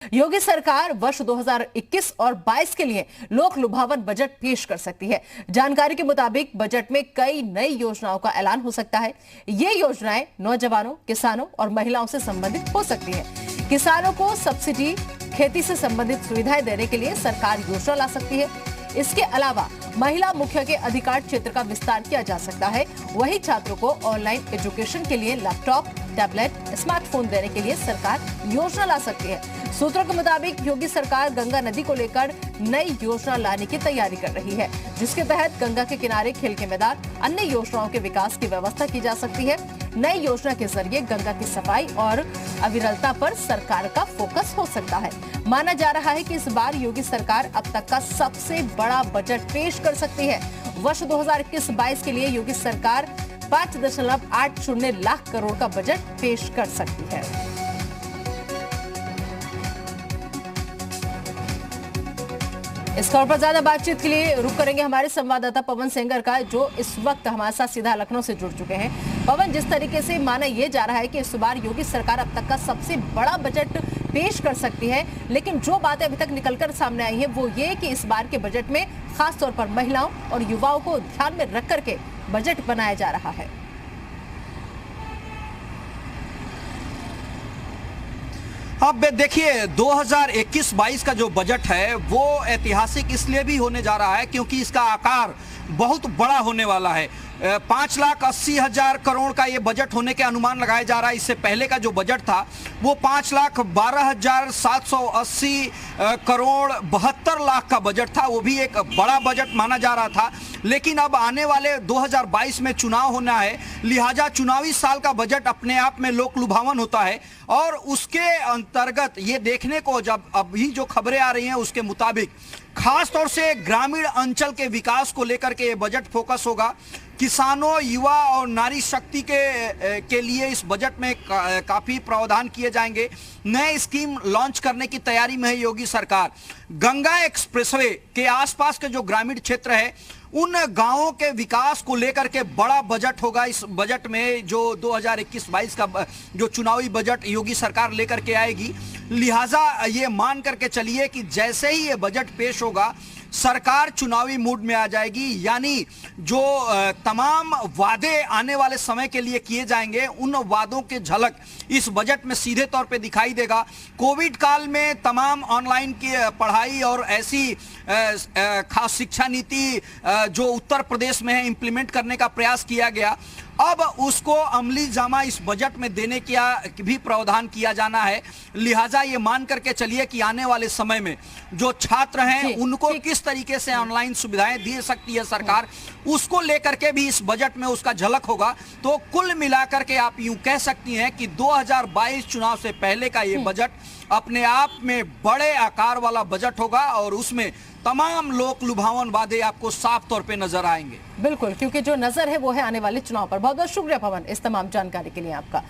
योगी सरकार वर्ष 2021 और 22 के लिए लोक लुभावन बजट पेश कर सकती है। जानकारी के मुताबिक बजट में कई नई योजनाओं का ऐलान हो सकता है। ये योजनाएं नौजवानों, किसानों और महिलाओं से संबंधित हो सकती हैं। किसानों को सब्सिडी, खेती से संबंधित सुविधाएं देने के लिए सरकार योजना ला सकती है। इसके अलावा महिला मुखिया के अधिकार क्षेत्र का विस्तार किया जा सकता है। वहीं छात्रों को ऑनलाइन एजुकेशन के लिए लैपटॉप, टैबलेट, स्मार्टफोन देने के लिए सरकार योजना ला सकती है। सूत्रों के मुताबिक योगी सरकार गंगा नदी को लेकर नई योजना लाने की तैयारी कर रही है, जिसके तहत गंगा के किनारे खेल के मैदान, अन्य योजनाओं के विकास की व्यवस्था की जा सकती है। नई योजना के जरिए गंगा की सफाई और अविरलता पर सरकार का फोकस हो सकता है। माना जा रहा है कि इस बार योगी सरकार अब तक का सबसे बड़ा बजट पेश कर सकती है। वर्ष 2021-22 के लिए योगी सरकार 5.80 लाख करोड़ का बजट पेश कर सकती है। इस खबर पर ज्यादा बातचीत के लिए रुक करेंगे हमारे संवाददाता पवन सेंगर का, जो इस वक्त हमारे साथ सीधा लखनऊ से जुड़ चुके हैं। पवन, जिस तरीके से माना यह जा रहा है कि इस बार योगी सरकार अब तक का सबसे बड़ा बजट पेश कर सकती है, लेकिन जो बातें अभी तक निकलकर सामने आई है वो ये कि इस बार के बजट में खास तौर पर महिलाओं और युवाओं को ध्यान में रख करके बजट बनाया जा रहा है। अब देखिए 2021-22 का जो बजट है वो ऐतिहासिक इसलिए भी होने जा रहा है क्योंकि इसका आकार बहुत बड़ा होने वाला है। 5,80,000 करोड़ का ये बजट होने के अनुमान लगाया जा रहा है। इससे पहले का जो बजट था वो 5,12,780 करोड़ 72 लाख का बजट था। वो भी एक बड़ा बजट माना जा रहा था, लेकिन अब आने वाले 2022 में चुनाव होना है, लिहाजा चुनावी साल का बजट अपने आप में लोक लुभावन होता है। और उसके अंतर्गत ये देखने को जब अभी जो खबरें आ रही हैं उसके मुताबिक खास तौर से ग्रामीण अंचल के विकास को लेकर के ये बजट फोकस होगा। किसानों, युवा और नारी शक्ति के लिए इस बजट में काफी प्रावधान किए जाएंगे। नए स्कीम लॉन्च करने की तैयारी में है योगी सरकार। गंगा एक्सप्रेसवे के आसपास के जो ग्रामीण क्षेत्र है उन गांवों के विकास को लेकर के बड़ा बजट होगा। इस बजट में जो 2021-22 का जो चुनावी बजट योगी सरकार लेकर के आएगी, लिहाजा ये मान करके चलिए कि जैसे ही ये बजट पेश होगा सरकार चुनावी मूड में आ जाएगी। यानी जो तमाम वादे आने वाले समय के लिए किए जाएंगे उन वादों के झलक इस बजट में सीधे तौर पे दिखाई देगा। कोविड काल में तमाम ऑनलाइन की पढ़ाई और ऐसी खास शिक्षा नीति जो उत्तर प्रदेश में है इंप्लीमेंट करने का प्रयास किया गया, अब उसको अमली जामा इस बजट में देने का भी प्रावधान किया जाना है। लिहाजा ये मान करके चलिए कि आने वाले समय में जो छात्र हैं उनको किस तरीके से ऑनलाइन सुविधाएं दे सकती है सरकार, उसको लेकर के भी इस बजट में उसका झलक होगा। तो कुल मिलाकर के आप यूं कह सकती हैं कि 2022 चुनाव से पहले का ये बजट अपने आप में बड़े आकार वाला बजट होगा और उसमें तमाम लोक लुभावन वादे आपको साफ तौर पे नजर आएंगे। बिल्कुल, क्योंकि जो नजर है वो है आने वाले चुनाव पर। बहुत बहुत शुक्रिया पवन इस तमाम जानकारी के लिए आपका।